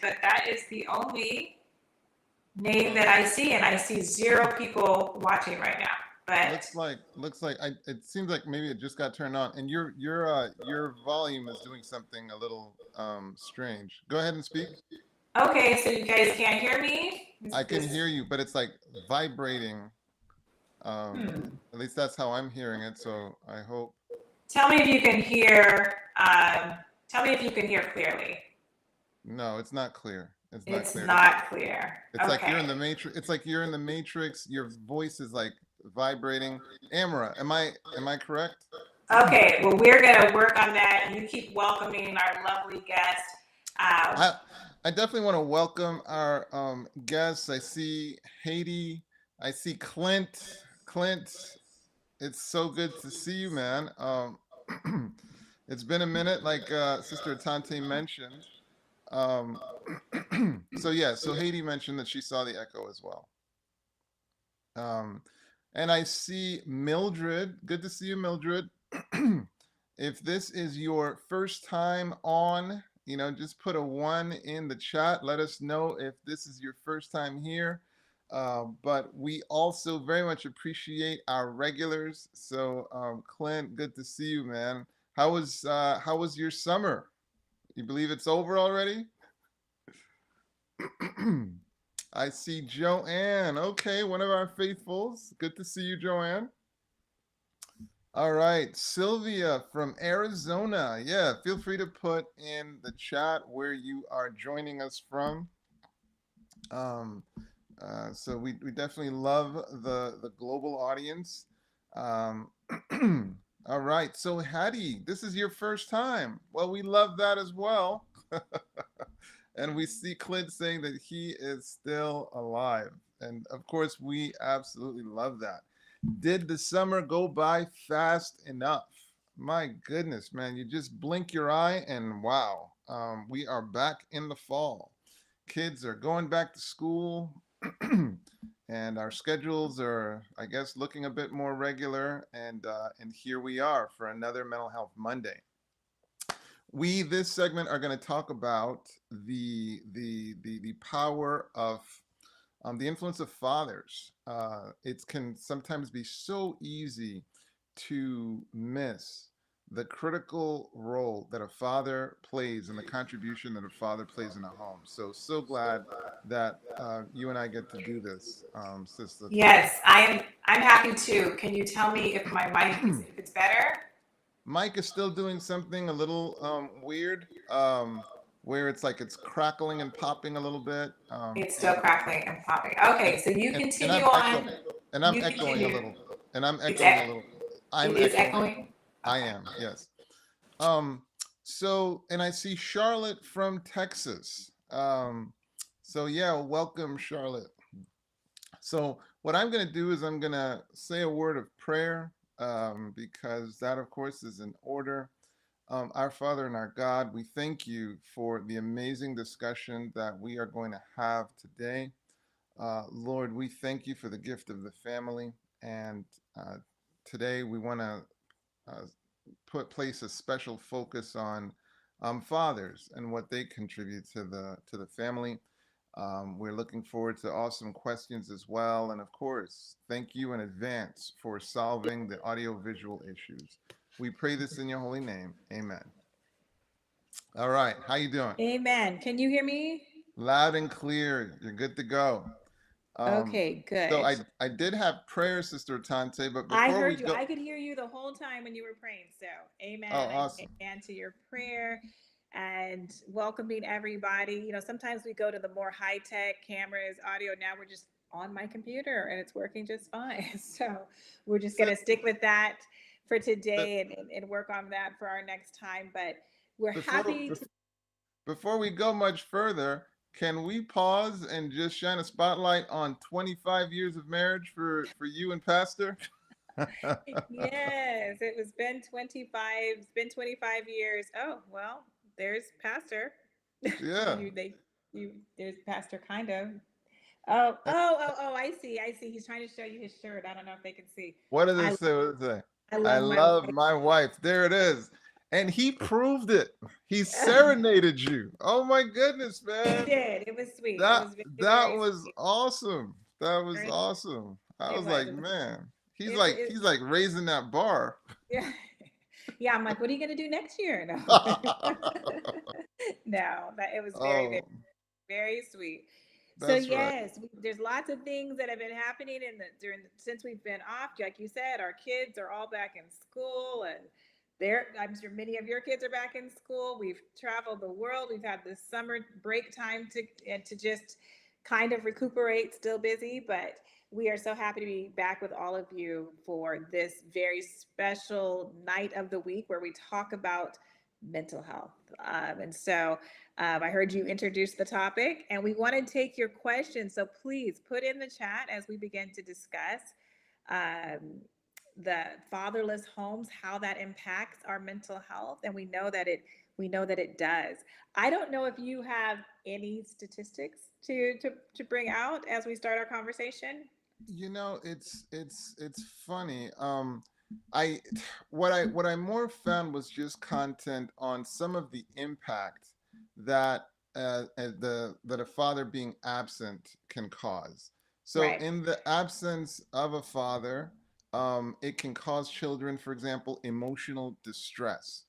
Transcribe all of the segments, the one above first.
but that is the only name that I see, and I see 0 people watching right now. But Looks like it seems like maybe it just got turned on, and your volume is doing something a little strange. Go ahead and speak. okay, so you guys can't hear me? I can hear you, but it's like vibrating. Hmm. At least that's how I'm hearing it. So I hope. Tell me if you can hear. Tell me if you can hear clearly. No, it's not clear. It's not It's clear. not clear. It's like you're in Okay. the matrix. It's like you're in the matrix. Your voice is like vibrating. Amara, am I correct? Okay. Well, we're gonna work on that. You keep welcoming our lovely guest. Um, I I definitely want to welcome our guests. I see Haiti. I see Clint. Clint, it's so good to see you, man. It's been a minute, like Sister Atonte mentioned. Um, so yeah, so Haiti mentioned that she saw the echo as well. Um, and I see Mildred. Good to see you, Mildred. If this is your first time on, just put a 1 in the chat. Let us know if this is your first time here. But we also very much appreciate our regulars. So, Clint, good to see you, man. How was your summer? You believe it's over already? I see Joanne. Okay, one of our faithfuls. Good to see you, Joanne. All right, Sylvia from Arizona. Yeah, feel free to put in the chat where you are joining us from. Um, so we definitely love the global audience. Um, all right, so Hattie, this is your first time. Well, we love that as well. And we see Clint saying that he is still alive. And of course, we absolutely love that. Did the summer go by fast enough? My goodness, man, you just blink your eye and wow, we are back in the fall. Kids are going back to school, and our schedules are, I guess, looking a bit more regular. And here we are for another Mental Health Monday. We this segment are going to talk about the power of the influence of fathers. It can sometimes be so easy to miss the critical role that a father plays and the contribution that a father plays in a home. So glad that you and I get to do this, Sister Tante. yes, I'm happy too. Can you tell me if my mic is if it's better? Mike is still doing something a little weird, where it's like it's crackling and popping a little bit, It's still crackling and popping. Okay, and so you and continue I'm on. I'm You echoing a continue. little, and I'm It's echoing a little. it I'm is echoing. echoing. I Okay. am, yes. Um, so, and I see Charlotte from Texas. So yeah, welcome, Charlotte. So what I'm going to do is I'm going to say a word of prayer, because that, of course, is in order. Our Father and our God, we thank you for the amazing discussion that we are going to have today. Lord, we thank you for the gift of the family. And uh, today we want to uh, place a special focus on fathers and what they contribute to the family. We're looking forward to awesome questions as well, and of course, thank you in advance for solving the audiovisual issues. We pray this in your holy name. Amen. All right, how you doing? Amen. Can you hear me? Loud and clear. You're good to go. Um, Okay, so good. I did have prayer, Sister Tante, but I before we heard you. go, I could hear you the whole time when you were praying. So, oh, amen. awesome. Amen to your prayer and welcoming everybody. Sometimes we go to the more high tech cameras, audio. Now we're just on my computer and it's working just fine. So, we're just going So, to stick with that for but today and work on that for our next time. But we're before happy to. before we go much further, can we pause and just shine a spotlight on 25 years of marriage for you and Pastor? Yes, it was been 25. It's been 25 years. Oh, well, there's Pastor. Yeah. There's Pastor kind of. I see. I see. He's trying to show you his shirt. I don't know if they can see. What does it I say? What does it say? I I love my love wife. my wife. There it is. And he proved it. He serenaded you. Oh my goodness, He man. did. It was sweet. It That was very, that very was sweet. awesome. That was Very- awesome. I It was was. like, It was. man, It's. he's like raising that bar. Yeah. Yeah. I'm like, what are you gonna do next year? No. No. But it was very, very, Oh, very sweet. So that's right. yes, there's lots of things that have been happening since we've been off. Like you said, our kids are all back in school, and I'm sure many of your kids are back in school. We've traveled the world. We've had this summer break time to just kind of recuperate. Still busy, but we are so happy to be back with all of you for this very special night of the week where we talk about mental health. I heard you introduce the topic, and we want to take your questions. So please put in the chat as we begin to discuss um, the fatherless homes, how that impacts our mental health, and we know that it does. I don't know if you have any statistics to bring out as we start our conversation. It's funny. I what I more found was just content on some of the impact that that a father being absent can cause. So Right. in the absence of a father, it can cause children, for example, emotional distress.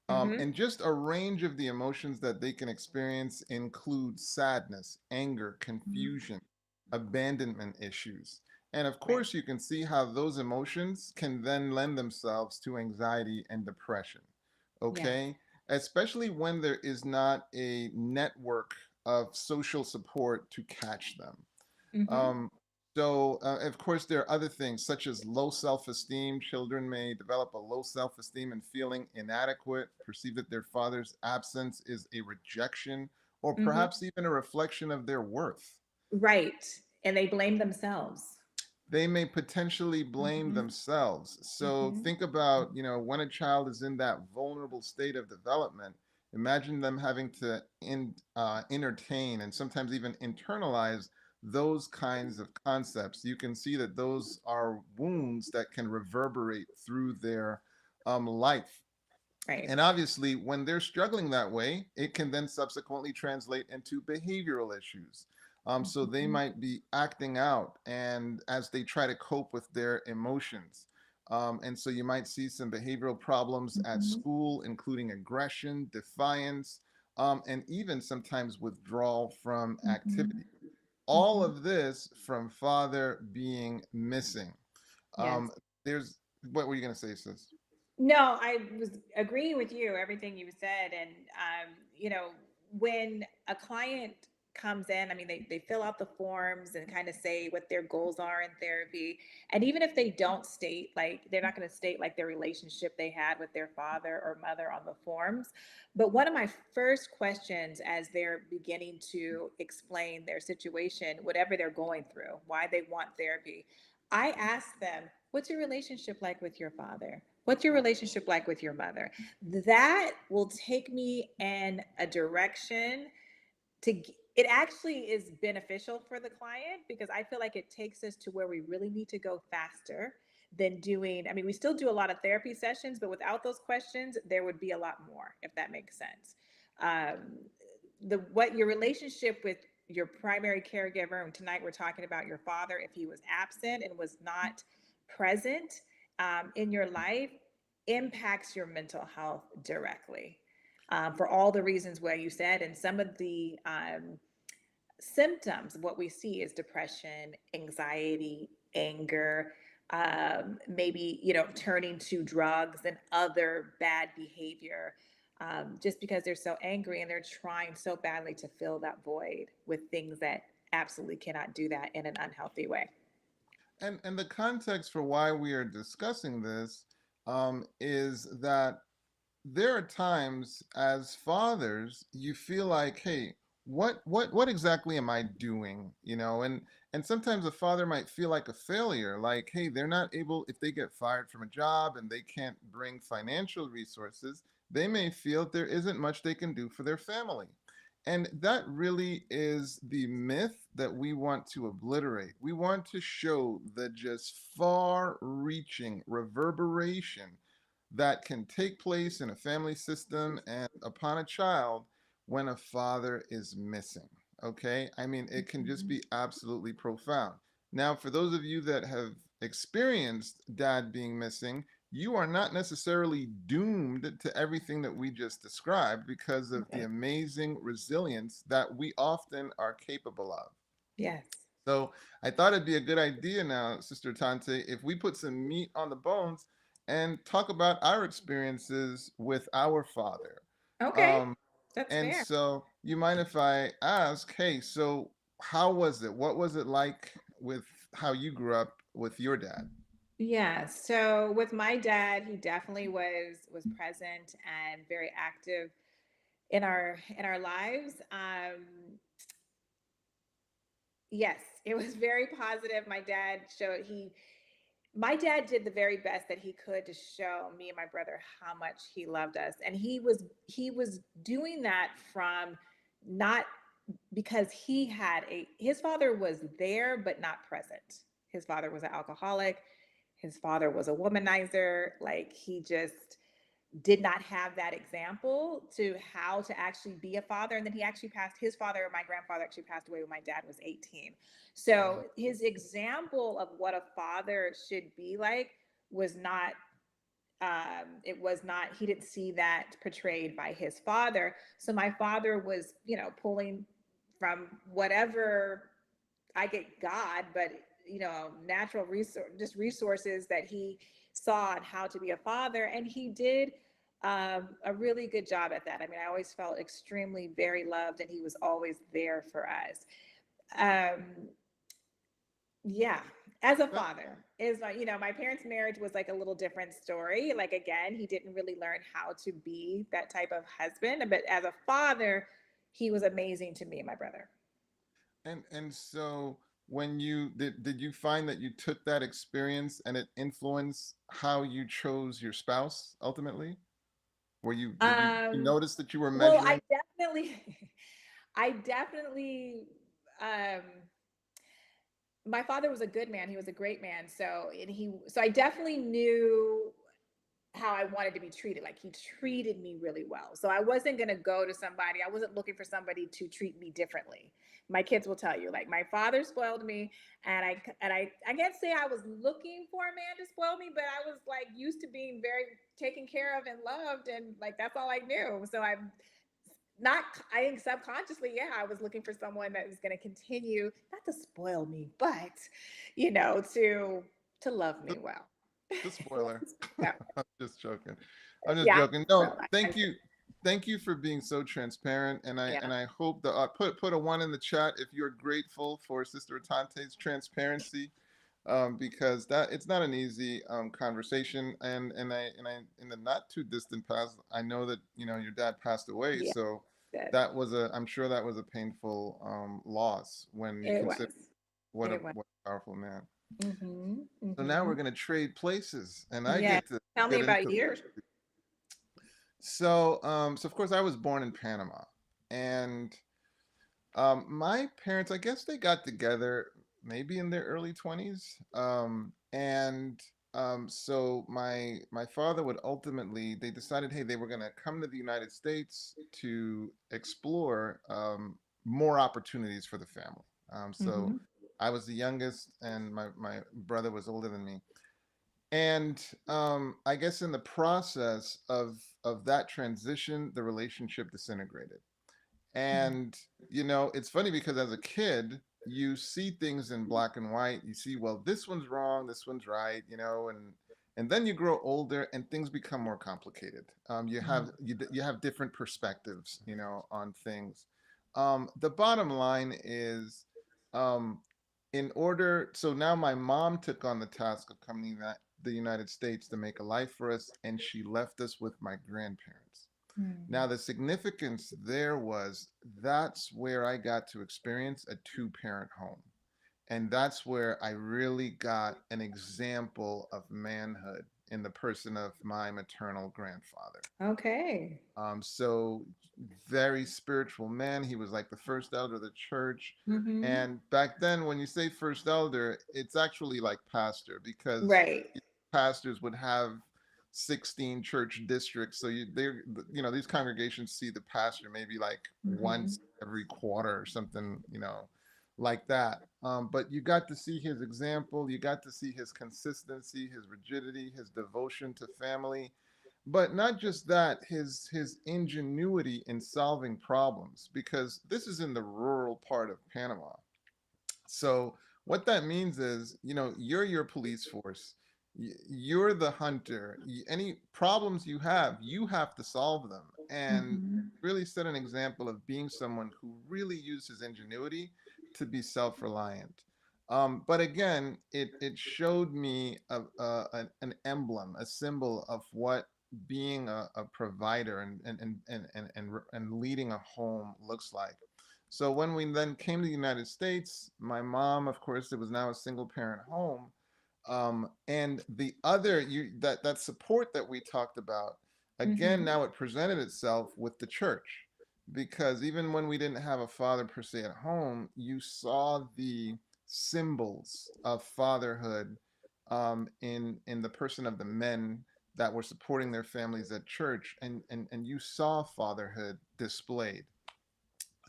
Mm-hmm. And just a range of the emotions that they can experience include sadness, anger, confusion, abandonment issues. And of Right. course, you can see how those emotions can then lend themselves to anxiety and depression. Yes. Okay? Especially when there is not a network of social support to catch them. Mm-hmm. Um, of course, there are other things such as low self esteem. Children may develop a low self esteem and feeling inadequate, perceive that their father's absence is a rejection or Mm-hmm. perhaps even a reflection of their worth. Right. And they blame themselves. They may potentially blame Mm-hmm. themselves. So Mm-hmm. think about, when a child is in that vulnerable state of development, imagine them having to entertain and sometimes even internalize those kinds of concepts. You can see that those are wounds that can reverberate through their life. Right. And obviously, when they're struggling that way, it can then subsequently translate into behavioral issues. So they Mm-hmm. might be acting out and as they try to cope with their emotions. And so you might see some behavioral problems at Mm-hmm. school, including aggression, defiance, and even sometimes withdrawal from Mm-hmm. activity. All Mm-hmm. of this from father being missing. Yes. Um, there's, what were you going to say, sis? No, I was agreeing with you, everything you said. And, when a client comes in, I mean, they fill out the forms and kind of say what their goals are in therapy. And even if they don't state, like, they're not going to state like their relationship they had with their father or mother on the forms. But one of my first questions as they're beginning to explain their situation, whatever they're going through, why they want therapy, I ask them, what's your relationship like with your father? What's your relationship like with your mother? That will take me in a direction it actually is beneficial for the client because I feel like it takes us to where we really need to go faster than doing. I mean, we still do a lot of therapy sessions, but without those questions, there would be a lot more, if that makes sense. Um, the what your relationship with your primary caregiver, and tonight we're talking about your father, if he was absent and was not present in your life, impacts your mental health directly for all the reasons where you said, and some of the symptoms of what we see is depression, anxiety, anger, maybe turning to drugs and other bad behavior, just because they're so angry and they're trying so badly to fill that void with things that absolutely cannot do that in an unhealthy way. And the context for why we are discussing this is that there are times as fathers you feel like, hey, what exactly am I doing? And sometimes a father might feel like a failure, like, hey, they're not able, if they get fired from a job and they can't bring financial resources, they may feel there isn't much they can do for their family. And that really is the myth that we want to obliterate. We want to show the just far reaching reverberation that can take place in a family system and upon a child when a father is missing. Okay. I mean, it can just Mhm. be absolutely profound. Now, for those of you that have experienced dad being missing, you are not necessarily doomed to everything that we just described because of the Okay. amazing resilience that we often are capable of. Yes. So I thought it'd be a good idea now, Sister Tante, if we put some meat on the bones and talk about our experiences with our father. Okay. Um, That's and fair. so, you mind if I ask, hey, so how was it? What was it like with how you grew up with your dad? Yeah. So with my dad, he definitely was present and very active in our lives. Yes, it was very positive. My dad did the very best that he could to show me and my brother how much he loved us. And he was doing that from not because his father was there but not present. His father was an alcoholic. His father was a womanizer. Like he just did not have that example to how to actually be a father. And then his father, my grandfather actually passed away when my dad was 18. So his example of what a father should be like was not, he didn't see that portrayed by his father. So my father was, pulling from whatever I get God, but natural resource, just resources that he saw on how to be a father, and he did a really good job at that. I mean, I always felt extremely very loved, and he was always there for us. Um, yeah, as a That, father is my parents' marriage was like a little different story. Like again, he didn't really learn how to be that type of husband, but as a father, he was amazing to me and my brother. and so when did you find that you took that experience and it influenced how you chose your spouse ultimately? Were you you Um, notice that you were well, measuring? I definitely, um, my father was a good man. He was a great man. So I definitely knew how I wanted to be treated. Like he treated me really well. So I wasn't going to go to somebody, I wasn't looking for somebody to treat me differently. My kids will tell you, like my father spoiled me, and I can't say I was looking for a man to spoil me, but I was like used to being very taken care of and loved, and like that's all I knew. So I'm not, I think subconsciously, yeah, I was looking for someone that was going to continue not to spoil me, but to love me well. The spoiler. So, I'm just joking. I'm just yeah, joking. No, well, thank you. Thank you for being so transparent. yeah. And I hope that put a one in the chat if you're grateful for Sister Atonte's transparency. Because that it's not an easy conversation. And I in the not too distant past, I know that your dad passed away. Yeah, So that that was I'm sure that was a painful loss when you it was. consider what It was. a powerful man. Mm-hmm. So now Mm-hmm. we're going to trade places, and I Yeah. get to Tell me get about into. yours. So of course I was born in Panama, and my parents, I guess they got together maybe in their early 20s, and so my father would ultimately they decided, hey, they were going to come to the United States to explore more opportunities for the family. So Mm-hmm. I was the youngest, and my brother was older than me. And I guess in the process of that transition, the relationship disintegrated. And it's funny because as a kid, you see things in black and white. You see, well, this one's wrong, this one's right, and then you grow older and things become more complicated. You have different perspectives, on things. The bottom line is, um, in order, so now my mom took on the task of coming to the United States to make a life for us, and she left us with my grandparents. Mm-hmm. Now, the significance there was that's where I got to experience a two-parent home. And that's where I really got an example of manhood in the person of my maternal grandfather. Okay. So very spiritual man. He was like the first elder of the church. Mm-hmm. And back then, when you say first elder, it's actually like pastor because Right. pastors would have 16 church districts. So these congregations see the pastor maybe like Mm-hmm. once every quarter or something, like that. But you got to see his example. You got to see his consistency, his rigidity, his devotion to family. But not just that, his ingenuity in solving problems, because this is in the rural part of Panama. So what that means is, you're your police force. You're the hunter. Any problems you have to solve them. And Mm-hmm. really set an example of being someone who really used his ingenuity to be self-reliant. But again, it showed me an emblem, a symbol of what being a provider and leading a home looks like. So when we then came to the United States, my mom, of course, it was now a single parent home. And the other that support that we talked about, again, Mm-hmm. now it presented itself with the church. Because even when we didn't have a father per se at home, you saw the symbols of fatherhood in the person of the men that were supporting their families at church, and you saw fatherhood displayed.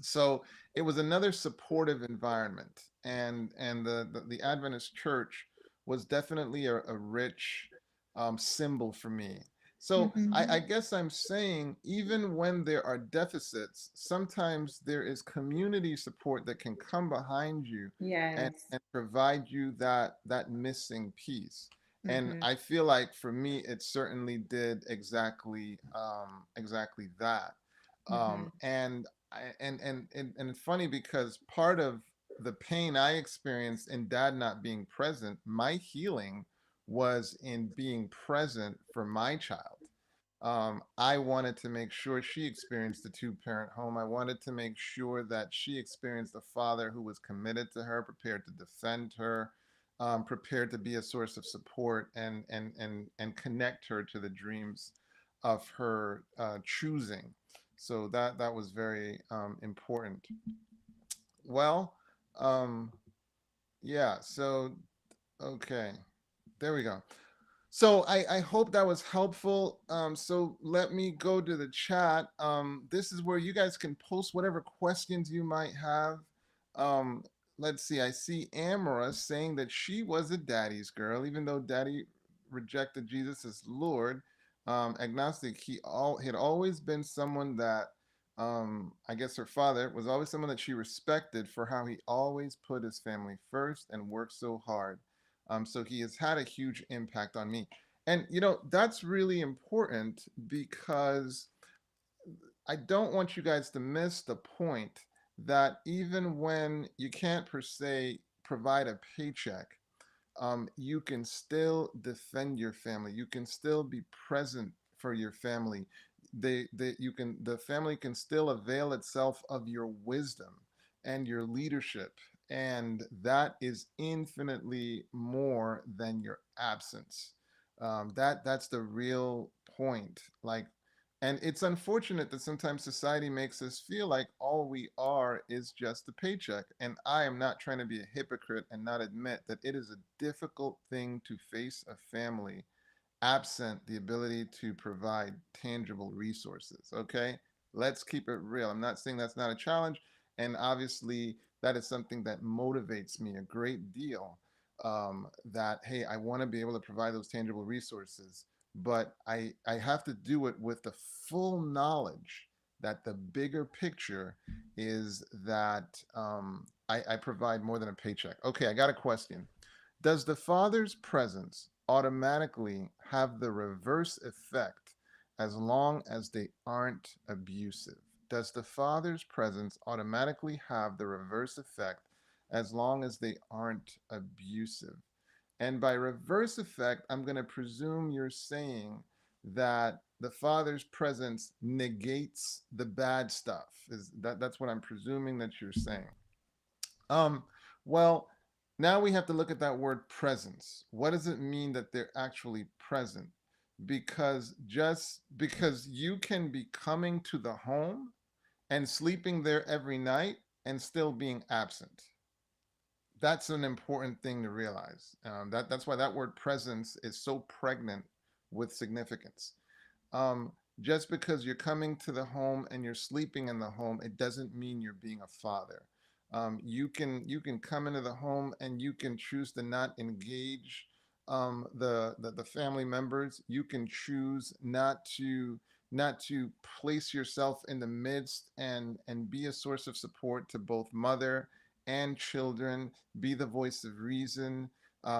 So it was another supportive environment, and the Adventist church was definitely a rich symbol for me. So I Mm-hmm. guess I'm saying, even when there are deficits, sometimes there is community support that can come behind you Yes. and provide you that missing piece. And Mm-hmm. I feel like for me, it certainly did exactly that. Mm-hmm. And and it's funny because part of the pain I experienced in dad not being present, my healing was in being present for my child. I wanted to make sure she experienced a two-parent home. I wanted to make sure that she experienced a father who was committed to her, prepared to defend her, prepared to be a source of support, and connect her to the dreams of her choosing. So that was very important. Well, um, yeah. So okay, there we go. So I hope that was helpful. So let me go to the chat. This is where you guys can post whatever questions you might have. Um, let's see. I see Amara saying that she was a daddy's girl, even though daddy rejected Jesus as Lord. Agnostic. He had always been someone that, I guess her father was always someone that she respected for how he always put his family first and worked so hard. So he has had a huge impact on me. And, that's really important because I don't want you guys to miss the point that even when you can't per se provide a paycheck, you can still defend your family. You can still be present for your family. The family can still avail itself of your wisdom and your leadership, and that is infinitely more than your absence. That's the real point. Like, and it's unfortunate that sometimes society makes us feel like all we are is just a paycheck. And I am not trying to be a hypocrite and not admit that it is a difficult thing to face a family absent the ability to provide tangible resources. Okay, let's keep it real. I'm not saying that's not a challenge, and obviously that is something that motivates me a great deal. That, hey, I want to be able to provide those tangible resources, but I have to do it with the full knowledge that the bigger picture is that I provide more than a paycheck. Okay, I got a question. Does the father's presence automatically have the reverse effect as long as they aren't abusive? Does the father's presence automatically have the reverse effect as long as they aren't abusive? And by reverse effect, I'm going to presume you're saying that the father's presence negates the bad stuff. That's what I'm presuming that you're saying. Um, well, now we have to look at that word presence. What does it mean that they're actually present? Because just because you can be coming to the home and sleeping there every night and still being absent. That's an important thing to realize. That's why that word presence is so pregnant with significance. Um, just because you're coming to the home and you're sleeping in the home, it doesn't mean you're being a father. You can come into the home and you can choose to not engage the family members. You can choose not to place yourself in the midst and be a source of support to both mother and children. Be the voice of reason.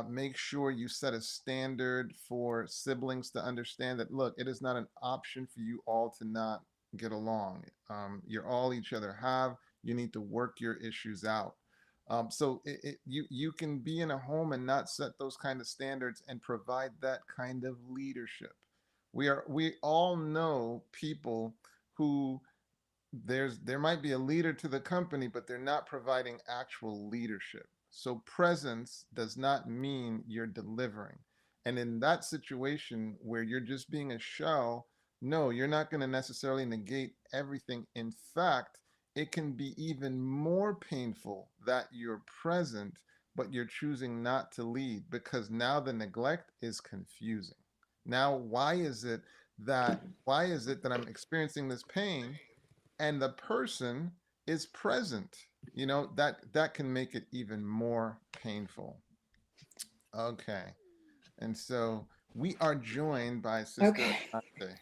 Make sure you set a standard for siblings to understand that, look, it is not an option for you all to not get along. You're all each other have. You need to work your issues out. You can be in a home and not set those kind of standards and provide that kind of leadership. We all know people who there might be a leader to the company, but they're not providing actual leadership. So presence does not mean you're delivering. And in that situation where you're just being a shell, no, you're not going to necessarily negate everything. In fact, it can be even more painful that you're present, but you're choosing not to lead, because now the neglect is confusing. Now, why is it that I'm experiencing this pain and the person is present? That can make it even more painful. Okay. And so we are joined by Sister Okay. Atonte.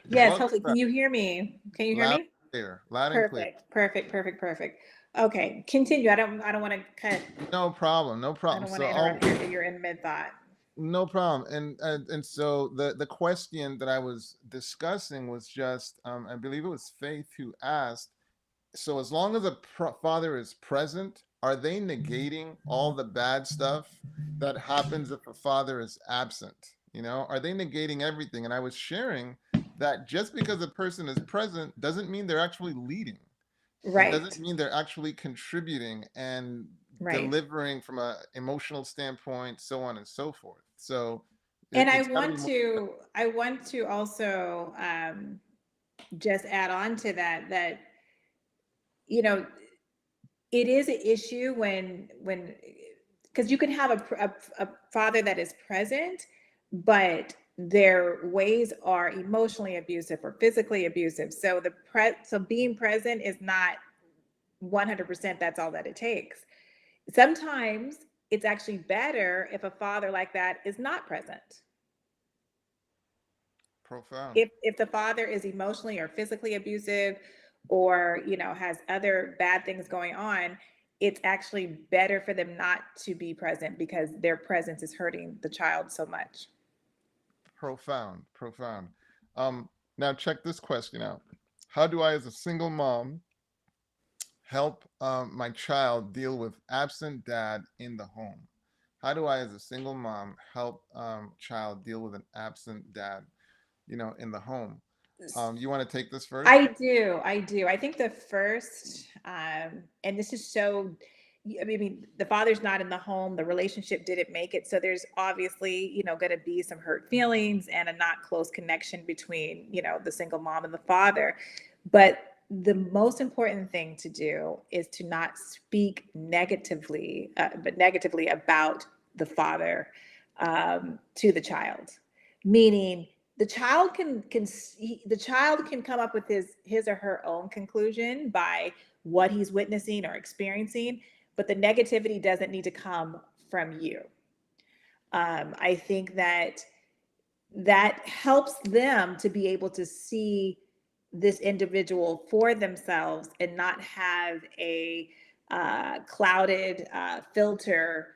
Yes, Welcome hopefully. back. Can you hear me? Can you hear Loud me? and clear. Loud and clear. Perfect, perfect, perfect, perfect. Okay, continue. I don't want to cut. No problem. No I problem. don't want So to interrupt your in mid thought. no problem. And so the question that I was discussing was just, I believe it was Faith who asked, so as long as a father is present, are they negating all the bad stuff that happens if a father is absent? Are they negating everything? And I was sharing that just because a person is present doesn't mean they're actually leading. It doesn't Right, mean they're actually contributing and right. delivering from an emotional standpoint, so on and so forth. So And it's got to be more. I want to also just add on to that, you know, it is an issue when because you can have a father that is present, but their ways are emotionally abusive or physically abusive. So so being present is not 100%. That's all that it takes. Sometimes it's actually better if a father like that is not present. Profound. If the father is emotionally or physically abusive, or has other bad things going on, it's actually better for them not to be present because their presence is hurting the child so much. Profound. Profound. Um, Now check this question out. How do I, as a single mom, help my child deal with absent dad in the home? How do I, as a single mom, help child deal with an absent dad, in the home? You want to take this first? I do. I think the first, and this is so, I mean, the father's not in the home, the relationship didn't make it. So there's obviously, going to be some hurt feelings and a not close connection between, the single mom and the father. But the most important thing to do is to not speak negatively about the father, to the child, meaning the child can come up with his or her own conclusion by what he's witnessing or experiencing, but the negativity doesn't need to come from you. I think that helps them to be able to see this individual for themselves and not have a clouded filter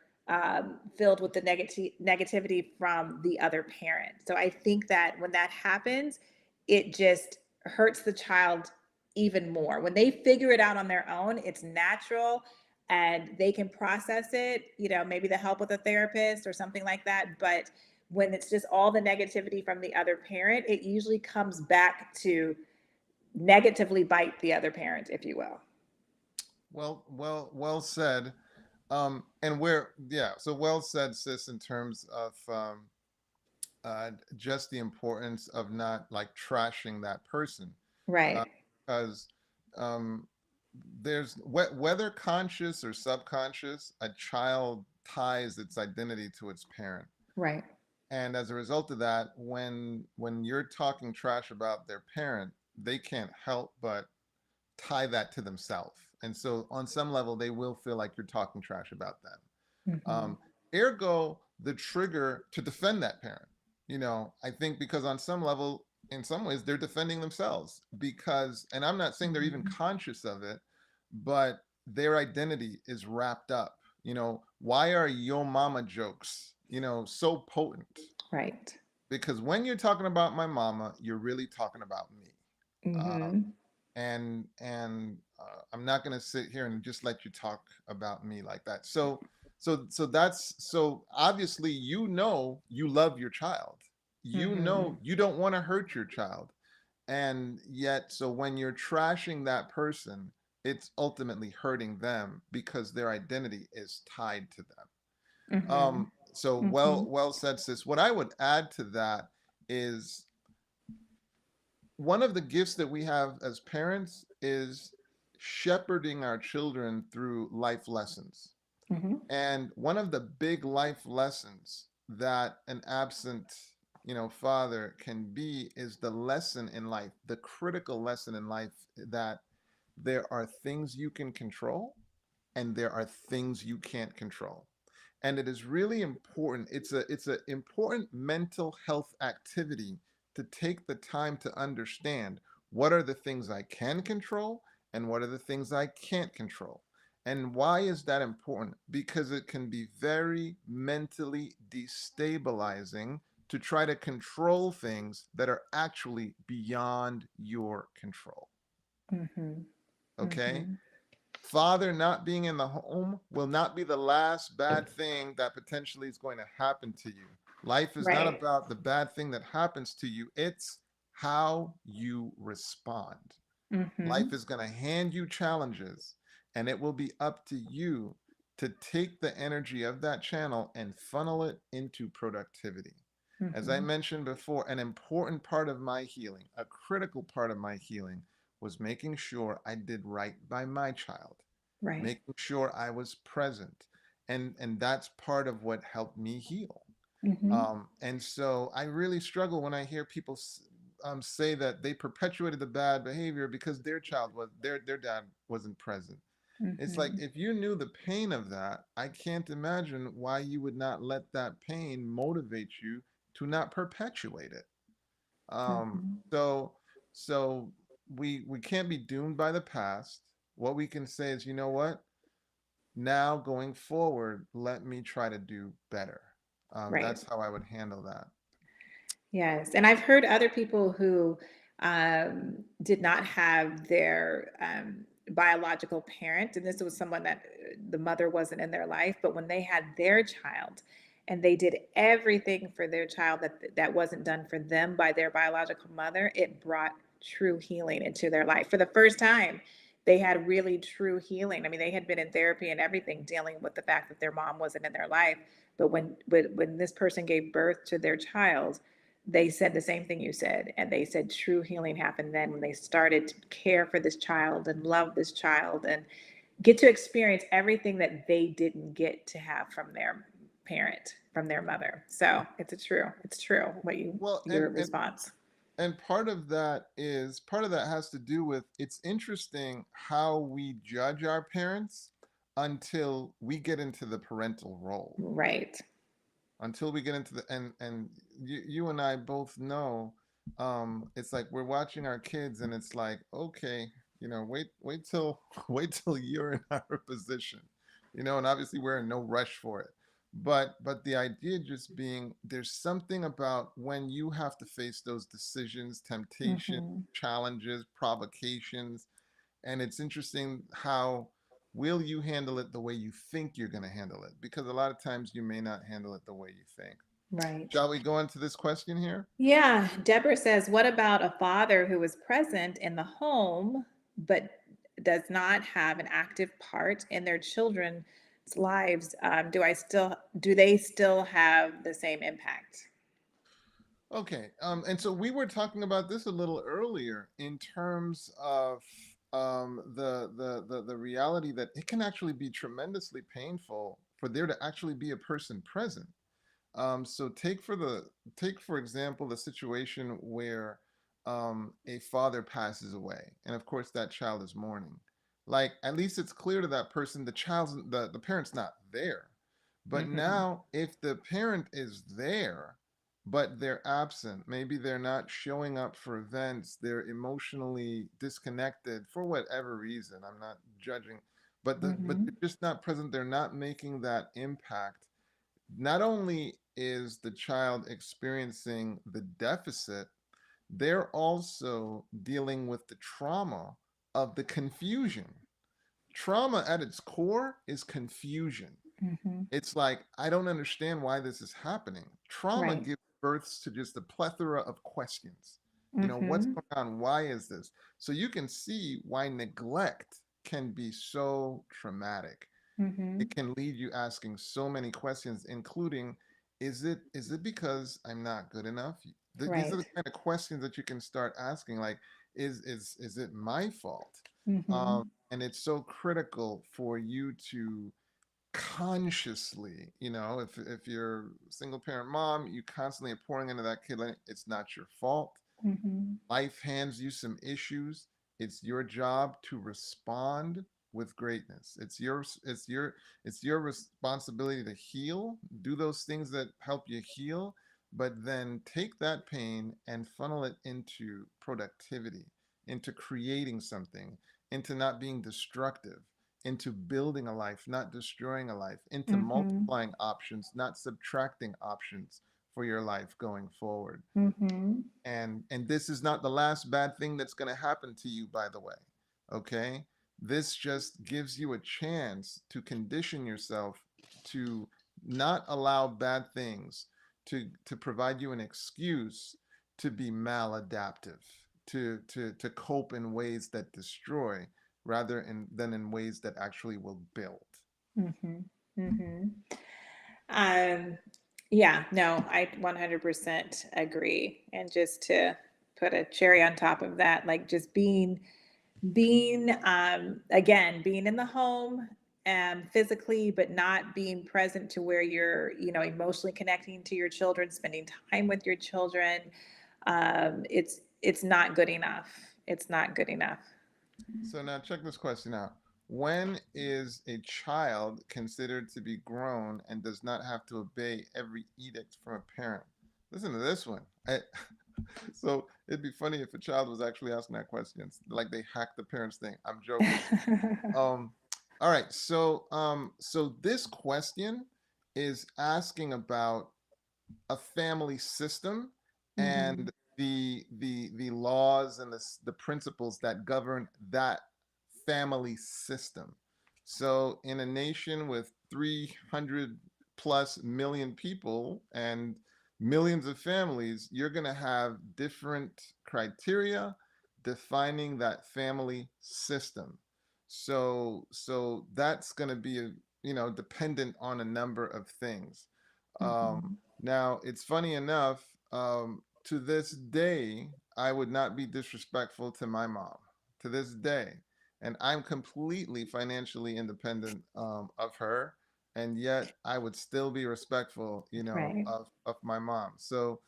filled with the negativity from the other parent. So I think that when that happens, it just hurts the child even more. When they figure it out on their own, it's natural and they can process it, maybe the help with a therapist or something like that. But when it's just all the negativity from the other parent, it usually comes back to negatively bite the other parent, if you will. Well said. And where, yeah, so well said, sis, in terms of just the importance of not like trashing that person, Right, because um, there's whether conscious or subconscious, a child ties its identity to its parent. right, And as a result of that, when you're talking trash about their parent, they can't help but tie that to themselves. And so on some level, they will feel like you're talking trash about them. Mhm. Um, Ergo, the trigger to defend that parent. I think because on some level, in some ways, they're defending themselves because, and I'm not saying they're even Mhm. conscious of it, but their identity is wrapped up. Why are yo mama jokes, so potent? Right. Because when you're talking about my mama, you're really talking about me. Uh, Mhm. and I'm not going to sit here and just let you talk about me like that. So obviously you love your child. Mhm. You don't want to hurt your child. And yet so when you're trashing that person, it's ultimately hurting them because their identity is tied to them. Mhm. So Mhm. well said, sis. What I would add to that is one of the gifts that we have as parents is shepherding our children through life lessons. Mhm. And one of the big life lessons that an absent, father can be is the lesson in life, the critical lesson in life that there are things you can control and there are things you can't control. And it is really important. It's a important mental health activity to take the time to understand what are the things I can control and what are the things I can't control. And why is that important? Because it can be very mentally destabilizing to try to control things that are actually beyond your control. Mhm. Okay? Mhm. Father not being in the home will not be the last bad thing that potentially is going to happen to you. Life is not Right. about the bad thing that happens to you, it's how you respond. Life Mhm. is going to hand you challenges, and it will be up to you to take the energy of that channel and funnel it into productivity. As I Mhm. mentioned before, an important part of my healing, a critical part of my healing, was making sure I did right by my child, Right. making sure I was present. And that's part of what helped me heal. Mhm. And so I really struggle when I hear people say that they perpetuated the bad behavior because their dad wasn't present. It's like Mhm. if you knew the pain of that, I can't imagine why you would not let that pain motivate you to not perpetuate it. Um, Mhm. so so we can't be doomed by the past. What we can say is, you know what? Now going forward, let me try to do better. Right. That's how I would handle that. Yes, and I've heard other people who did not have their biological parent, and this was someone that the mother wasn't in their life, but when they had their child, and they did everything for their child that wasn't done for them by their biological mother, it brought true healing into their life for the first time. They had really true healing. I mean, they had been in therapy and everything, dealing with the fact that their mom wasn't in their life. But when this person gave birth to their child, they said the same thing you said. And they said true healing happened then when they started to care for this child and love this child and get to experience everything that they didn't get to have from their parent, from their mother. So it's true what Well, your response. and part of that has to do with it's interesting how we judge our parents until we get into the parental role. Right. Until we get into the and you and I both know it's like we're watching our kids and it's like okay, wait till wait till you're in our position. And obviously we're in no rush for it. But the idea just being there's something about when you have to face those decisions, temptations, Hmm. challenges, provocations, and it's interesting how will you handle it the way you think you're going to handle it? Because a lot of times you may not handle it the way you think. Right. Shall we go into this question here? Yeah, Deborah says, what about a father who is present in the home but does not have an active part in their children's lives? Do they still have the same impact? Okay. And so we were talking about this a little earlier in terms of the reality that it can actually be tremendously painful for there to actually be a person present. So take for example the situation where a father passes away, and of course that child is mourning. Like at least it's clear to that person the parent's not there. But Mm-hmm. now if the parent is there, but they're absent, maybe they're not showing up for events, they're emotionally disconnected for whatever reason. I'm not judging, but Mm-hmm. they're just not present. They're not making that impact. Not only is the child experiencing the deficit, they're also dealing with the trauma of the confusion. Trauma at its core is confusion. Mm-hmm. It's like, I don't understand why this is happening. Trauma Right. gives birth to just a plethora of questions. What's Mm-hmm. going on? Why is this? So you can see why neglect can be so traumatic. Mm-hmm. It can lead you asking so many questions, including, is it because I'm not good enough? These are the Right. kind of questions that you can start asking, like, is it my fault? Mm-hmm. And it's so critical for you to consciously, if you're a single parent mom, you constantly are pouring into that kid, like, it's not your fault. Mm-hmm. Life hands you some issues. It's your job to respond with greatness. It's your responsibility to heal, do those things that help you heal, but then take that pain and funnel it into productivity, into creating something, into not being destructive, into building a life, not destroying a life, into Mm-hmm. multiplying options, not subtracting options for your life going forward. Mm-hmm. And this is not the last bad thing that's going to happen to you, by the way. Okay, this just gives you a chance to condition yourself to not allow bad things to provide you an excuse to be maladaptive, to cope in ways that destroy than in ways that actually will build. Mm-hmm. Mm-hmm. Um, yeah, no, I 100% agree. And just to put a cherry on top of that, like just again, being in the home, physically, but not being present to where you're, emotionally connecting to your children, spending time with your children. It's not good enough. It's not good enough. So now check this question out. When is a child considered to be grown and does not have to obey every edict from a parent? Listen to this one. So it'd be funny if a child was actually asking that question. It's like they hacked the parents thing. I'm joking. Um, all right. So this question is asking about a family system Hmm. and the laws and the principles that govern that family system. So in a nation with 300 plus million people and millions of families, you're going to have different criteria defining that family system. So that's going to be dependent on a number of things. Um, Hmm. Now, it's funny enough, to this day, I would not be disrespectful to my mom. To this day. And I'm completely financially independent of her. And yet I would still be respectful, Right. of my mom. So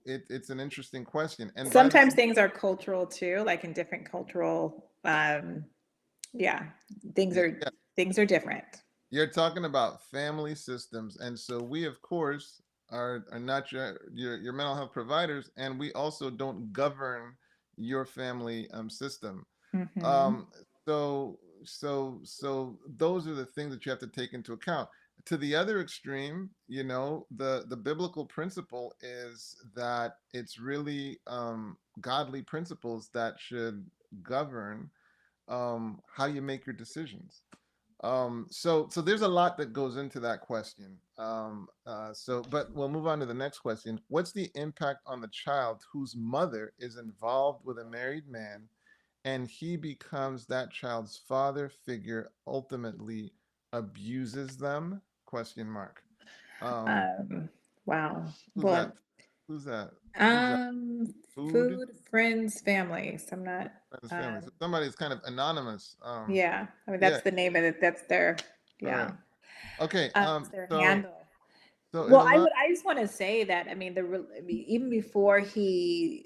it's an interesting question. And by the Sometimes things are cultural too, like in different cultural, yeah, things yeah, are things are different. you're talking about family systems, and so we, of course, are not your mental health providers, and we also don't govern your family system. Hmm. Um, so those are the things that you have to take into account. To the other extreme, the biblical principle is that it's really godly principles that should govern how you make your decisions. So there's a lot that goes into that question. But we'll move on to the next question. What's the impact on the child whose mother is involved with a married man and he becomes that child's father figure, ultimately abuses them? Question mark. Um, Um, wow. who's Well, that? Who's that? Who's that? um, Food? food, friends, families. I'm not. Friends, family. Um, So somebody's kind of anonymous. yeah, I mean Yeah. that's the name of it. That's their, All yeah. right. Okay. It's their So handle. So in Well, a lot, I just want to say that, I mean, I mean, even before he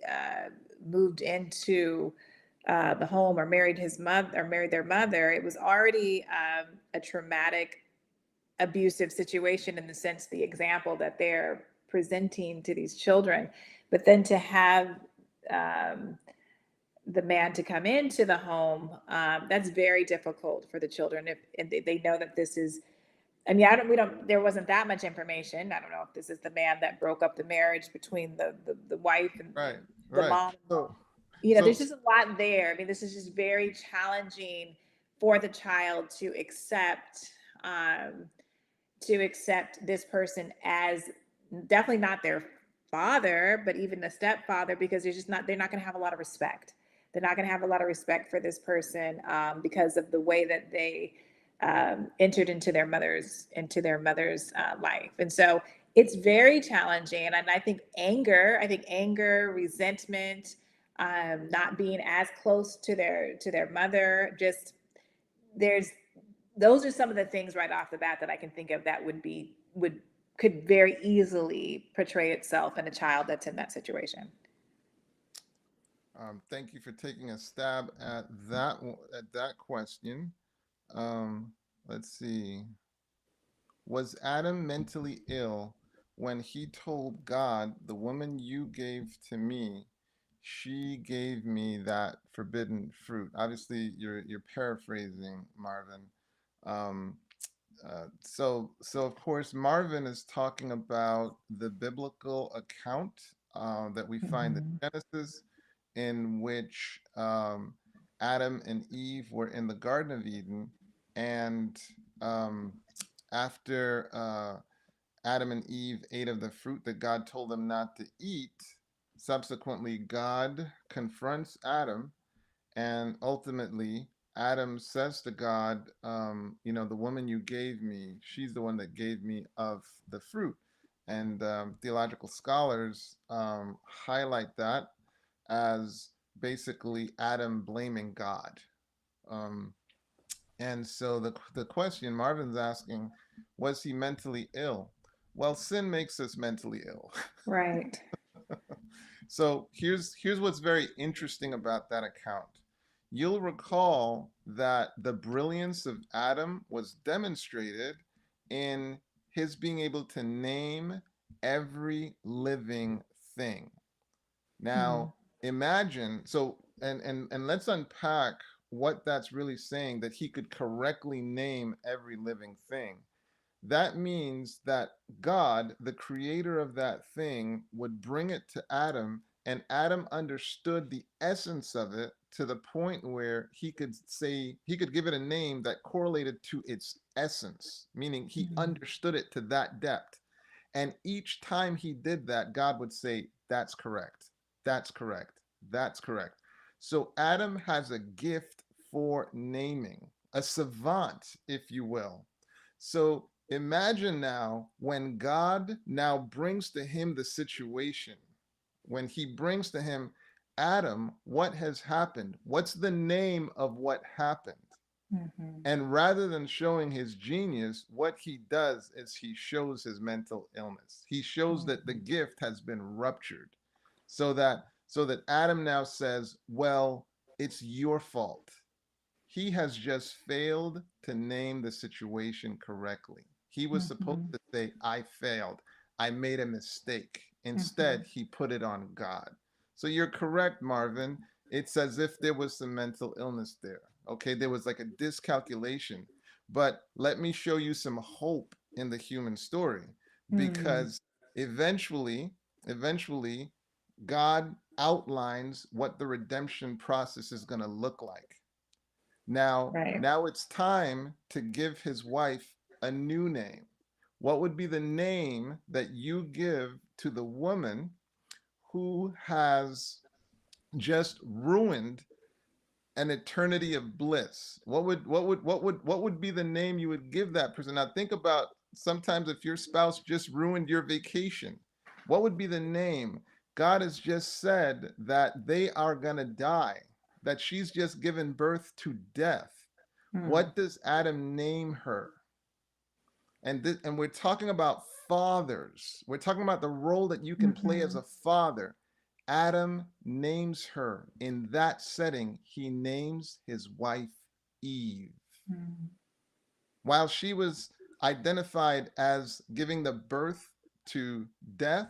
moved into the home or married his mother or married their mother, it was already a traumatic, abusive situation in the sense, the example that they're presenting to these children. But then to have um, the man to come into the home, that's very difficult for the children if and they know that this is. I mean, I don't, we don't, there wasn't that much information. I don't know if this is the man that broke up the marriage between the wife right, and the right. mom. So, You know, so, there's just a lot there. I mean, this is just very challenging for the child um, to accept this person as definitely not their father, but even the stepfather, because they're not going to have a lot of respect. They're not going to have a lot of respect for this person because of the way that they entered into their mother's life, and so it's very challenging. And I think anger, resentment, not being as close to their mother, just there's those are some of the things right off the bat that I can think of that would could very easily portray itself in a child that's in that situation. thank you for taking a stab at at that question. Um, let's see. Was Adam mentally ill when he told God, "The woman you gave to me, she gave me that forbidden fruit"? Obviously, you're paraphrasing, Marvin. Um, so of course, Marvin is talking about the biblical account that we find in Mhm. Genesis, in which Adam and Eve were in the Garden of Eden, and um, after Adam and Eve ate of the fruit that God told them not to eat, subsequently God confronts Adam, and ultimately Adam says to God, the woman you gave me, she's the one that gave me of the fruit. And theological scholars highlight that as basically Adam blaming God. Um, and so the question Marvin's asking, was he mentally ill? Well, sin makes us mentally ill. Right. So here's what's very interesting about that account. You'll recall that the brilliance of Adam was demonstrated in his being able to name every living thing. Mm. Now, imagine, and let's unpack what that's really saying, that he could correctly name every living thing. That means that God, the creator of that thing, would bring it to Adam, and Adam understood the essence of it to the point where he could give it a name that correlated to its essence, meaning he Mm. understood it to that depth. And each time he did that, God would say, "That's correct. That's correct. That's correct." So Adam has a gift for naming, a savant, if you will. So imagine now when God now brings to him the situation, when he brings to him, "Adam, what has happened? What's the name of what happened?" Mhm. And rather than showing his genius, what he does is he shows his mental illness. He shows that the Mhm. gift has been ruptured. So that Adam now says, "Well, it's your fault." He has just failed to name the situation correctly. He was supposed Mhm. to say, "I failed. I made a mistake." Instead, Mhm. he put it on God. So you're correct, Marvin. It's as if there was some mental illness there. Okay, there was like a discalculation. But let me show you some hope in the human story, Mm. because eventually, God outlines what the redemption process is going to look like. Right. Now it's time to give his wife a new name. What would be the name that you give to the woman who has just ruined an eternity of bliss? What would be the name you would give that person? Now think about, sometimes if your spouse just ruined your vacation, what would be the name? God has just said that they are going to die, that she's just given birth to death. Mm. What does Adam name her? And we're talking about fathers. We're talking about the role that you can play as Mm-hmm. a father. Adam names her in that setting. He names his wife Eve. While she was identified as giving the birth to death,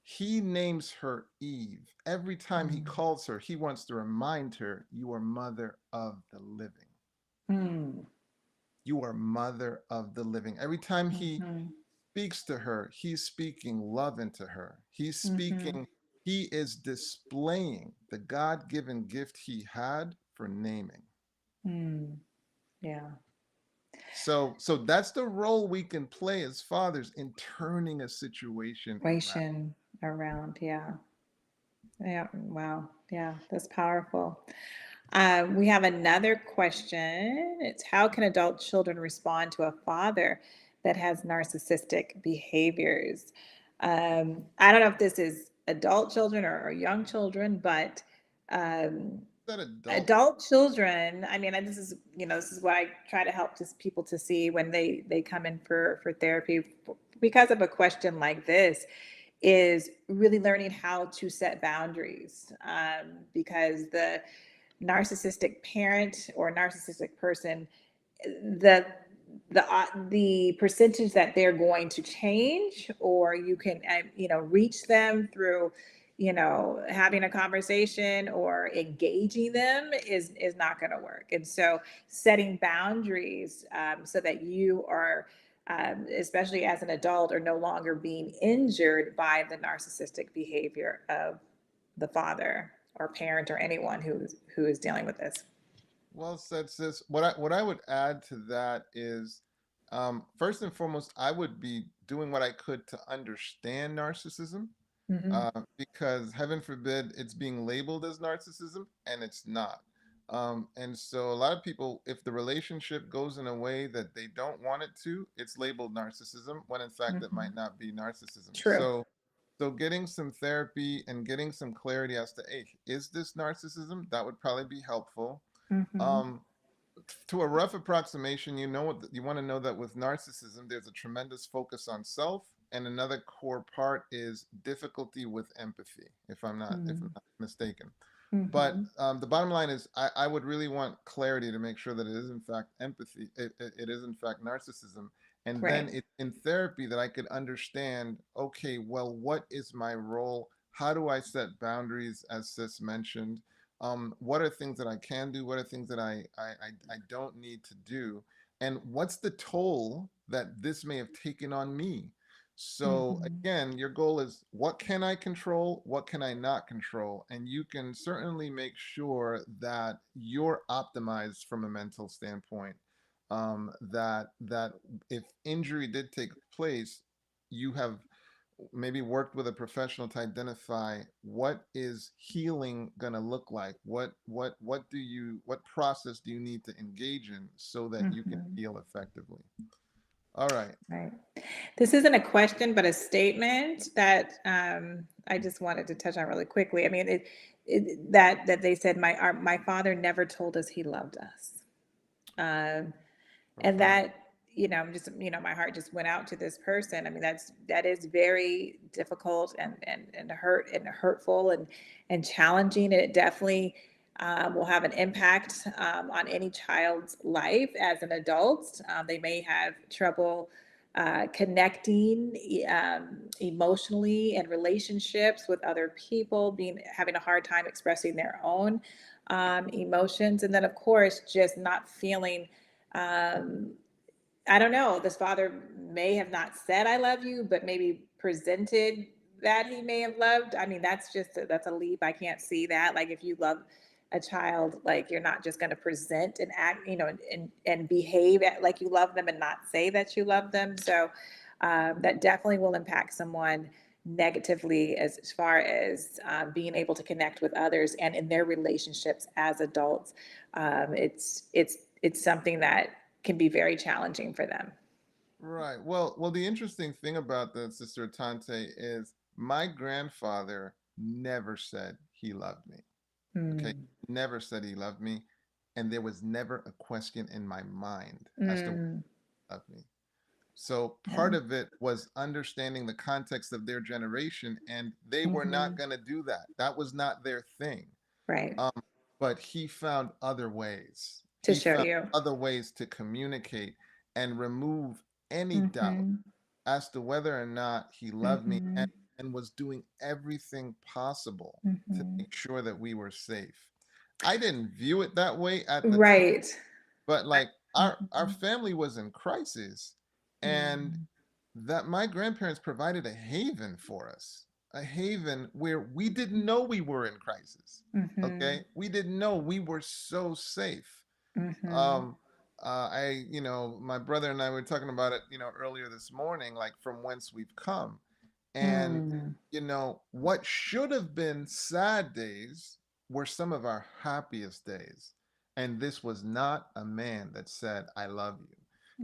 he names her Eve. Every time he calls her, he wants to remind her, you are mother of the living. Mm-hmm. You are mother of the living. Every time he Mm-hmm. speaks to her, he's speaking love into her. Mm-hmm. He is displaying the God given gift he had for naming. Mm. Yeah. So that's the role we can play as fathers in turning a situation around. Situation around. Yeah. Yeah. Wow. Yeah. That's powerful. We have another question. It's how can adult children respond to a father that has narcissistic behaviors? I don't know if this is adult children or young children, but um, That adult. adult children, I mean, this is, this is what I try to help just people to see when they come in for therapy because of a question like this is really learning how to set boundaries, because the narcissistic parent or narcissistic person, the the percentage that they're going to change, or you can reach them through having a conversation or engaging them is not going to work. And so setting boundaries, so that you are, especially as an adult, are no longer being injured by the narcissistic behavior of the father or parent or anyone who is dealing with this. Well said, sis. What I would add to that is, first and foremost, I would be doing what I could to understand narcissism, Hmm. because heaven forbid it's being labeled as narcissism and it's not. And so a lot of people, if the relationship goes in a way that they don't want it to, it's labeled narcissism when in fact it Hmm. might not be narcissism. True. So getting some therapy and getting some clarity as to, hey, is this narcissism? That would probably be helpful. Hmm. Um, to a rough approximation, you know what you want to know that with narcissism, there's a tremendous focus on self, and another core part is difficulty with empathy, if I'm not mistaken. But Hmm. the bottom line is, I would really want clarity to make sure that it is in fact empathy, it is in fact narcissism, and then Right. it in therapy that I could understand. Okay, well, what is my role? How do I set boundaries, as Sis mentioned? What are things that I can do? What are things that I don't need to do? And what's the toll that this may have taken on me? So Hmm. again, your goal is, what can I control? What can I not control? And you can certainly make sure that you're optimized from a mental standpoint. That if injury did take place, you have maybe worked with a professional to identify what is healing going to look like. What process do you need to engage in so that you can Hmm. heal effectively? All right. Right. This isn't a question, but a statement that I just wanted to touch on really quickly. I mean, that they said my father never told us he loved us. Um, and Profound. that just my heart just went out to this person. I mean, that is very difficult and hurtful and challenging, and it definitely will have an impact on any child's life as an adult. They may have trouble connecting emotionally and relationships with other people, having a hard time expressing their own emotions, and then of course just not feeling, um, I don't know. This father may have not said "I love you," but maybe presented that he may have loved. I mean, that's a leap. I can't see that. Like, if you love a child, like, you're not just going to present and act, and behave like you love them and not say that you love them. So that definitely will impact someone negatively as far as being able to connect with others and in their relationships as adults. It's something that can be very challenging for them. Right. Well, the interesting thing about that, Sister Tante, is my grandfather never said he loved me. Okay. Mm, Never said he loved me. And there was never a question in my mind as to mm, love me. So part Yeah. of it was understanding the context of their generation, and they were not Mhm. going to do that. That was not their thing. Right. Um, but he found other ways. To He show found you. other ways to communicate and remove any doubt Mhm. as to whether or not he loved me, Mhm. and was doing everything possible to Mhm. make sure that we were safe. I didn't view it that way at the time, Right. but like our Mhm. family was in crisis, Yeah. and that my grandparents provided a haven for us, a haven where we didn't know we were in crisis. Mhm. Okay, we didn't know we were so safe. Mhm. um my brother and I were talking about it, earlier this morning, like from whence we've come. And Mm. what should have been sad days were some of our happiest days. And this was not a man that said I love you.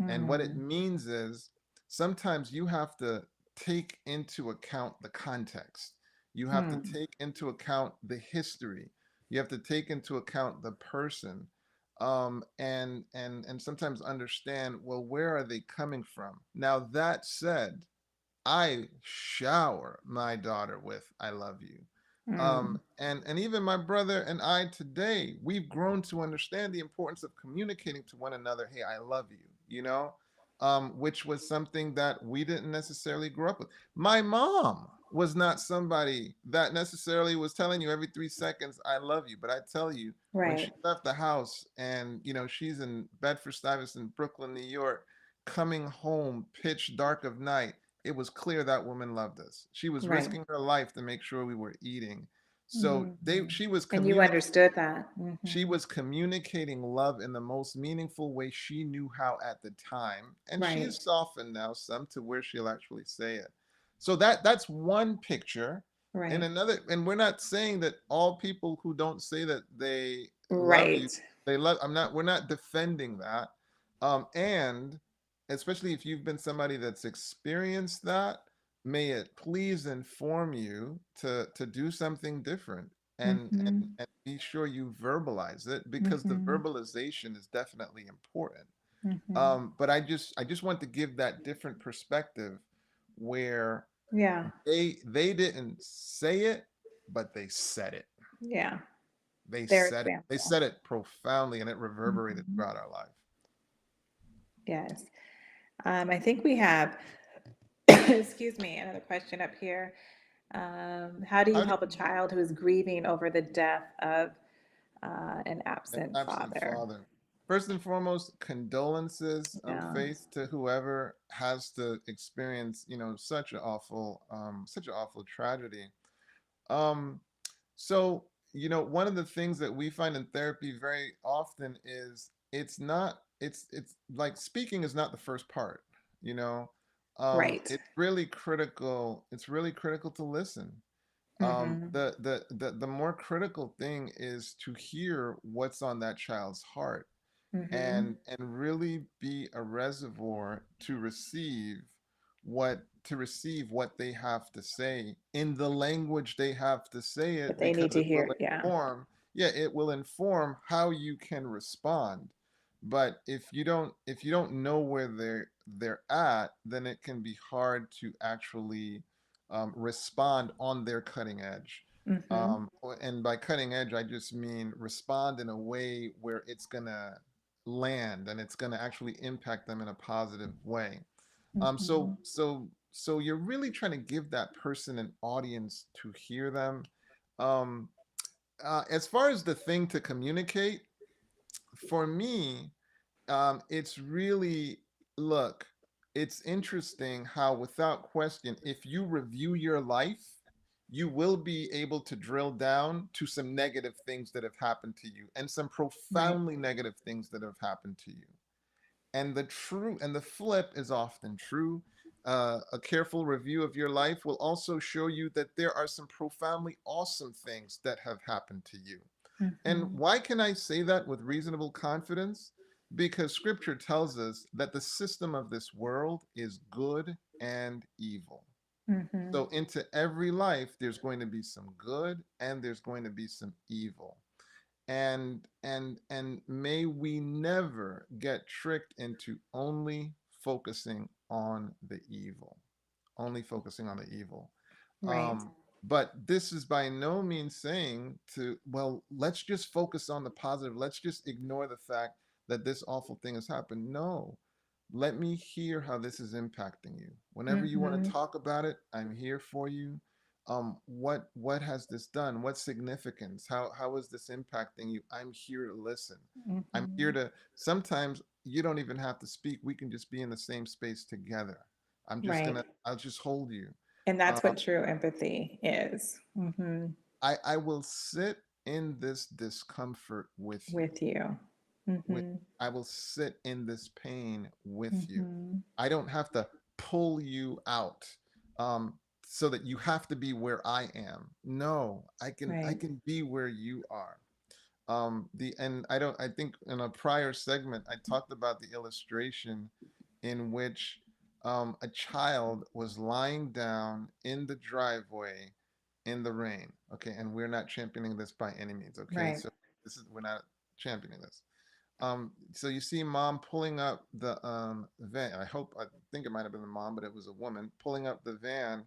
And what it Mm. means is sometimes you have to take into account the context, you have to Mm. take into account the history, you have to take into account the person, and sometimes understand, well, where are they coming from. Now that said, I shower my daughter with "I love you." Mm. And even my brother and I today, we've grown to understand the importance of communicating to one another, "Hey, I love you," which was something that we didn't necessarily grow up with. My mom was not somebody that necessarily was telling you every 3 seconds, "I love you." But I tell you, when she Right. left the house and, she's in Bedford-Stuyvesant, Brooklyn, New York, coming home pitch dark of night, it was clear that woman loved us. She was Right. risking her life to make sure we were eating. So Mhm. she was And you communicating. understood that. She Mhm. was communicating love in the most meaningful way she knew how at the time, and she Right. is softened now some to where she'll actually say it. So that's one picture. And Right. another, and we're not saying that all people who don't say that they love you, Right. they love. We're not defending that. And especially if you've been somebody that's experienced that, may it please inform you to do something different, Mhm. and be sure you verbalize it, because the Mhm. verbalization is definitely important. Mhm. But I just want to give that different perspective, where Yeah. they didn't say it, but they said it. Yeah. They Their said it. They example. said it profoundly, and it reverberated Mhm. throughout our life. Yes. I think we have, excuse me, another question up here. How do you How do help a child who is grieving over the death of an an absent absent father? father. First and foremost, condolences, Yeah. faith, to whoever has to experience, such an awful tragedy. Um, so, one of the things that we find in therapy very often is it's like speaking is not the first part, you know. Right. It's really critical to listen. Mm-hmm. The more critical thing is to hear what's on that child's heart, Mm-hmm. and really be a reservoir to receive what they have to say in the language they have to say But it, they because need to hear, yeah. it will inform how you can respond. But if you don't know where they're at, then it can be hard to actually respond on their cutting edge. Mm-hmm. And by cutting edge, I just mean respond in a way where it's gonna land and it's gonna actually impact them in a positive way. Mm-hmm. So you're really trying to give that person an audience to hear them. Um, as far as the thing to communicate, for me, it's really, look, it's interesting how, without question, if you review your life, you will be able to drill down to some negative things that have happened to you, and some Right. profoundly negative things that have happened to you. And the flip is often true. A careful review of your life will also show you that there are some profoundly awesome things that have happened to you. And Mm-hmm. why can I say that with reasonable confidence? Because scripture tells us that the system of this world is good and evil. Mm-hmm. So into every life, there's going to be some good and there's going to be some evil. And may we never get tricked into only focusing on the evil, only focusing on the evil. Right. But this is by no means saying to, well, let's just focus on the positive. Let's just ignore the fact that this awful thing has happened. No, let me hear how this is impacting you. Whenever you want to Mm-hmm. talk about it, I'm here for you. What has this done? What significance? How is this impacting you? I'm here to listen. I'm here Mm-hmm. to, sometimes you don't even have to speak. We can just be in the same space together. Right. I'll just hold you. And that's Um, what true empathy is. Mm-hmm. I will sit in this discomfort with you. With you. With Mm-hmm. I will sit in this pain with you. Mm-hmm. I don't have to pull you out, um, so that you have to be where I am. No, I Right. can be where you are. The and I don't I think in a prior segment I talked about the illustration in which a child was lying down in the driveway in the rain. Okay, and we're not championing this by any means. Okay, Right. so this is we're not championing this. So you see mom pulling up the van. I think it might have been the mom, but it was a woman pulling up the van.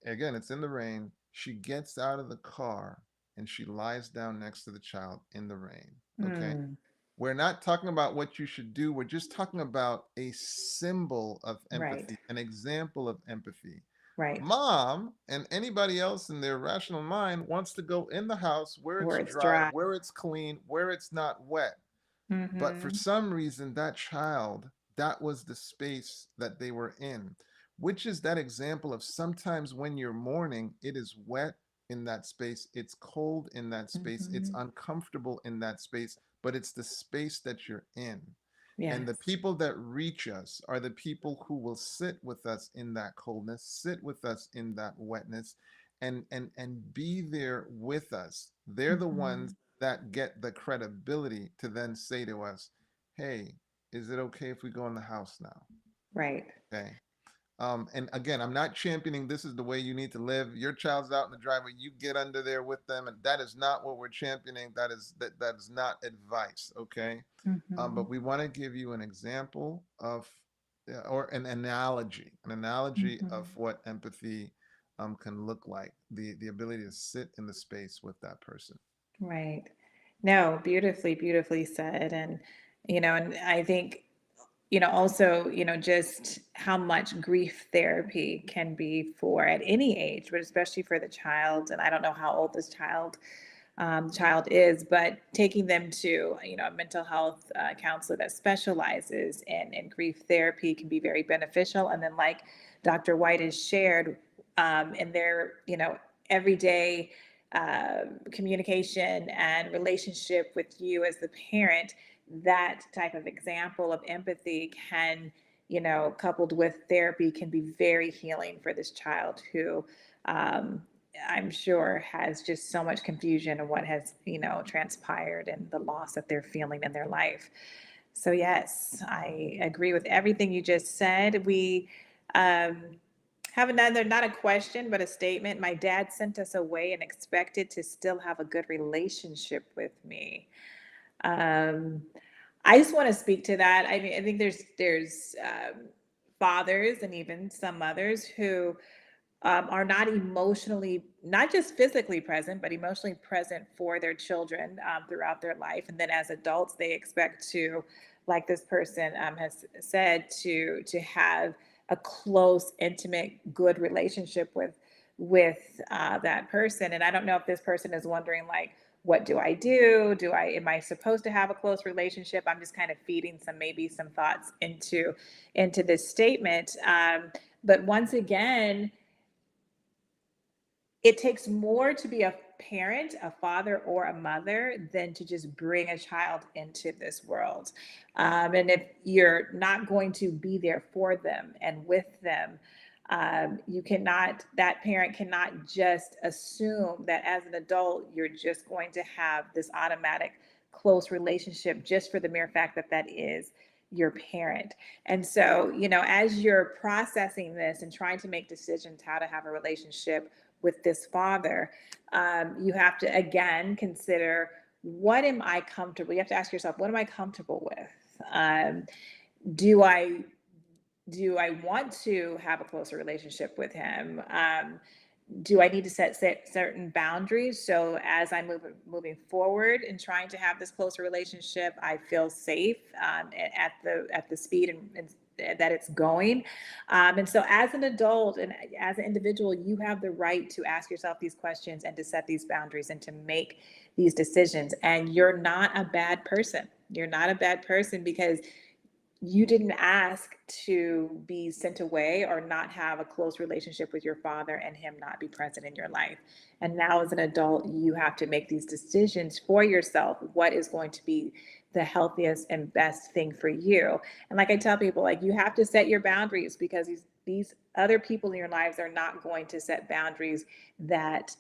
Again, it's in the rain. She gets out of the car and she lies down next to the child in the rain. Okay. Mm. We're not talking about what you should do. We're just talking about a symbol of Right. empathy, an example of empathy. Right. Mom and anybody else in their rational mind wants to go in the house where Where it's it's dry, dry. where it's clean, where it's not wet. But for Mm-hmm. some reason, that child, that was the space that they were in, which is that example of sometimes when you're mourning, it is wet in that space, it's cold in that space, it's Mm-hmm. uncomfortable in that space, but it's the space that you're in. And the Yes. people that reach us are the people who will sit with us in that coldness, sit with us in that wetness, and be there with us. They're the Mm-hmm. ones that get the credibility to then say to us, hey, is it okay if we go in the house now? Right. Okay. And again, I'm not championing this is the way you need to live. Your child's out in the driveway, you get under there with them, and that is not what we're championing. That is not advice, okay? Mm-hmm. But we want to give you an example of, or an analogy Mm-hmm. of what empathy can look like. The ability to sit in the space with that person. Right. No, beautifully, beautifully said. And I think, also, just how much grief therapy can be for at any age, but especially for the child. And I don't know how old this child is, but taking them to, a mental health counselor that specializes in grief therapy can be very beneficial. And then, like Dr. Whyte has shared, in their, everyday communication and relationship with you as the parent, that type of example of empathy can, coupled with therapy, can be very healing for this child who, I'm sure, has just so much confusion of what has, transpired and the loss that they're feeling in their life. So yes, I agree with everything you just said. We um, have another, not a question, but a statement. My dad sent us away and expected to still have a good relationship with me. Um, I just want to speak to that. I mean, I think there's fathers and even some mothers who are not emotionally, not just physically present, but emotionally present for their children throughout their life. And then as adults, they expect to, like this person has said, to have a close, intimate, good relationship with that person. And I don't know if this person is wondering, like, what do I do? Am I supposed to have a close relationship? I'm just kind of feeding maybe some thoughts into this statement. But once again, it takes more to be a parent, a father, or a mother than to just bring a child into this world. And if you're not going to be there for them and with them, that parent cannot just assume that as an adult, you're just going to have this automatic close relationship just for the mere fact that that is your parent. And so, as you're processing this and trying to make decisions how to have a relationship with this father, you have to again consider, what am I comfortable? You have to ask yourself, what am I comfortable with? Do I do I want to have a closer relationship with him? Do I need to set certain boundaries so as I'm moving forward and trying to have this closer relationship, I feel safe at the speed and that it's going. And so, as an adult and as an individual, you have the right to ask yourself these questions and to set these boundaries and to make these decisions. And you're not a bad person. You're not a bad person because you didn't ask to be sent away or not have a close relationship with your father and him not be present in your life. And now, as an adult, you have to make these decisions for yourself. What is going to be the healthiest and best thing for you? And like I tell people, like you have to set your boundaries because these other people in your lives are not going to set boundaries that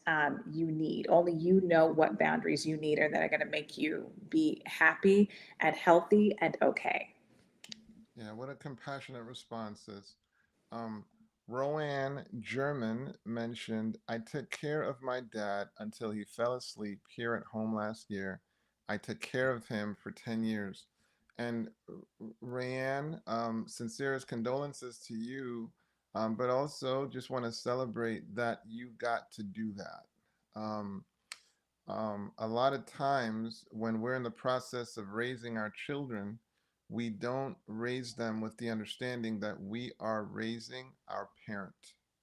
you need. Only you know what boundaries you need or that are going to make you be happy and healthy and okay. Yeah, what a compassionate response, sis. Um, Roanne German mentioned, I took care of my dad until he fell asleep here at home last year. I took care of him for 10 years. And Rayanne, sincerest condolences to you, but also just want to celebrate that you got to do that. Um, a lot of times when we're in the process of raising our children, we don't raise them with the understanding that we are raising our parent.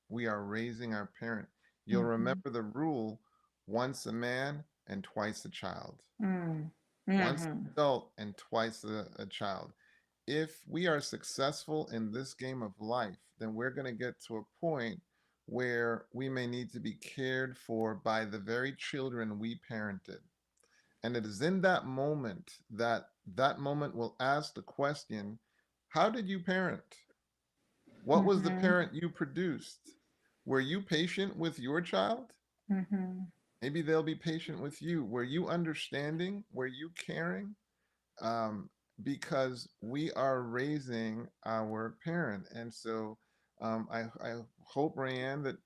We are raising our parent. You'll Mhm. remember the rule: once a man and twice a child, Mm. once an Mhm. adult and twice a child. If we are successful in this game of life, then we're going to get to a point where we may need to be cared for by the very children we parented. And it is in that moment that that moment will ask the question, how did you parent? What was the Mhm. parent you produced? Were you patient with your child? Mhm. Maybe they'll be patient with you. Were you understanding? Were you caring? um, because we are raising our parent. And so I hope, Rayanne, that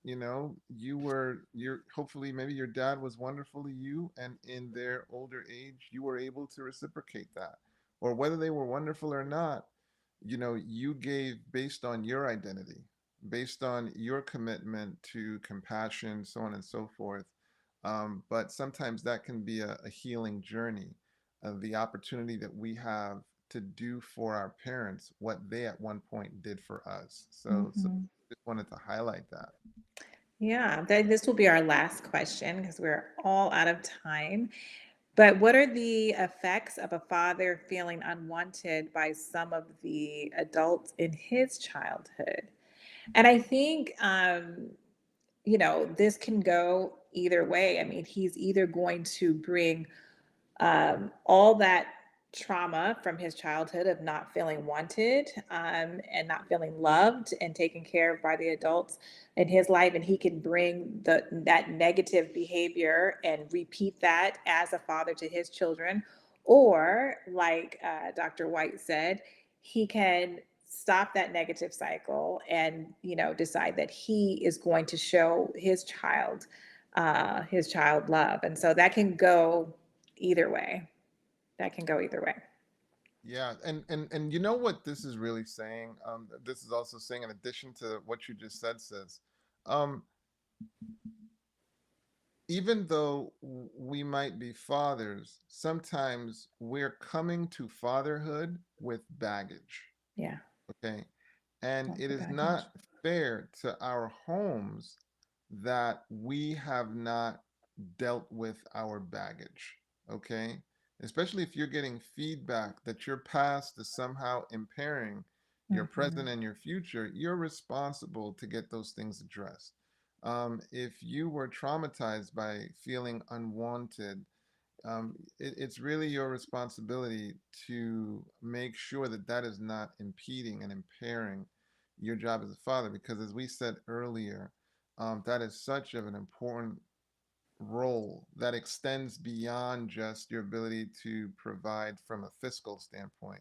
you're hopefully maybe your dad was wonderful to you, and in their older age, you were able to reciprocate that. Or whether they were wonderful or not, you gave based on your identity, based on your commitment to compassion, so on and so forth. But sometimes that can be a healing journey of the opportunity that we have to do for our parents what they at one point did for us. So Mhm. just wanted to highlight that. Yeah, this will be our last question because we're all out of time. But what are the effects of a father feeling unwanted by some of the adults in his childhood? And I think, this can go either way. I mean, he's either going to bring all that trauma from his childhood of not feeling wanted and not feeling loved and taken care of by the adults in his life, and he can bring that negative behavior and repeat that as a father to his children, or like Dr. Whyte said, he can stop that negative cycle and decide that he is going to show his child love, and so that can go either way. That can go either way. Yeah, and you know what this is really saying? This is also saying, in addition to what you just said, says, um, even though we might be fathers, sometimes we're coming to fatherhood with baggage. Yeah. Okay. And Lots it of is baggage. not fair to our homes that we have not dealt with our baggage. Okay. Especially if you're getting feedback that your past is somehow impairing your present Mm-hmm. and your future, you're responsible to get those things addressed. If you were traumatized by feeling unwanted, it's really your responsibility to make sure that that is not impeding and impairing your job as a father. Because as we said earlier, that is such of an important role that extends beyond just your ability to provide from a fiscal standpoint.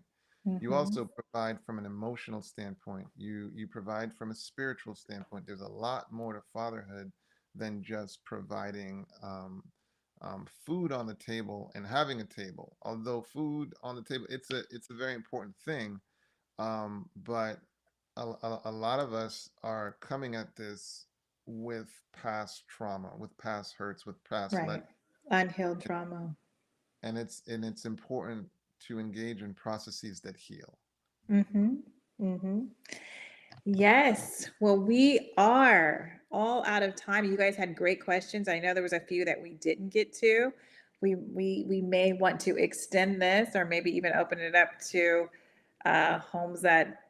You Mm-hmm. also provide from an emotional standpoint. You provide from a spiritual standpoint. There's a lot more to fatherhood than just providing food on the table and having a table. Although food on the table, it's a very important thing. But a lot of us are coming at this with past trauma, with past hurts, with past Right. Unhealed trauma. and it's important to engage in processes that heal. Mm-hmm. Mm-hmm. Yes. Well, we are all out of time. You guys had great questions. I know there was a few that we didn't get to. We may want to extend this or maybe even open it up to homes that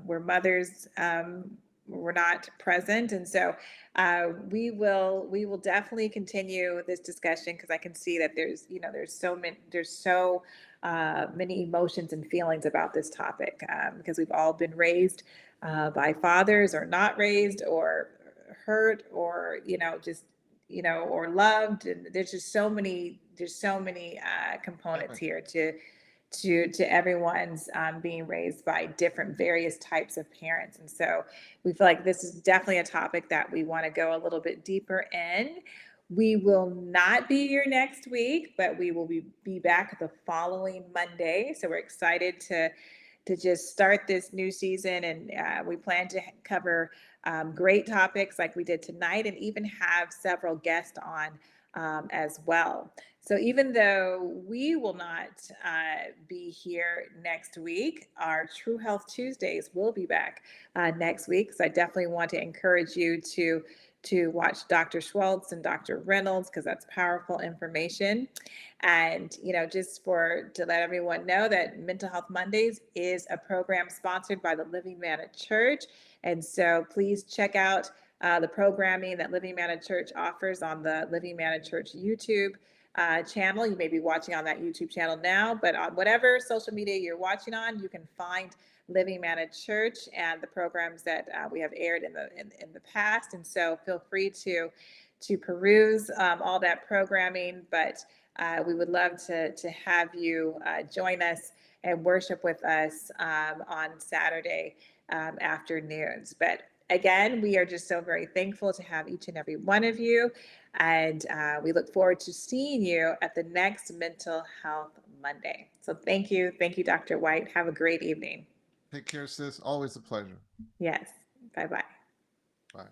where mothers were not present, and so we will definitely continue this discussion because I can see that there's so many emotions and feelings about this topic because we've all been raised by fathers or not raised or hurt or just or loved, and there's so many components Definitely. here to everyone's being raised by different various types of parents. And so we feel like this is definitely a topic that we want to go a little bit deeper in. We will not be here next week, but we will be back the following Monday. So we're excited to just start this new season, and we plan to cover great topics like we did tonight, and even have several guests on as well. So even though we will not be here next week, our True Health Tuesdays will be back next week. So I definitely want to encourage you to watch Dr. Schwartz and Dr. Reynolds because that's powerful information. And just to let everyone know that Mental Health Mondays is a program sponsored by the Living Manna Church, and so please check out the programming that Living Manna Church offers on the Living Manna Church YouTube channel. You may be watching on that YouTube channel now, but on whatever social media you're watching on, you can find Living Manna Church and the programs that we have aired in the past. And so feel free to peruse all that programming. But we would love to have you join us and worship with us on Saturday afternoons. But again, we are just so very thankful to have each and every one of you. And we look forward to seeing you at the next Mental Health Monday. So thank you. Thank you, Dr. Whyte. Have a great evening. Take care, sis. Always a pleasure. Yes. Bye-bye. Bye.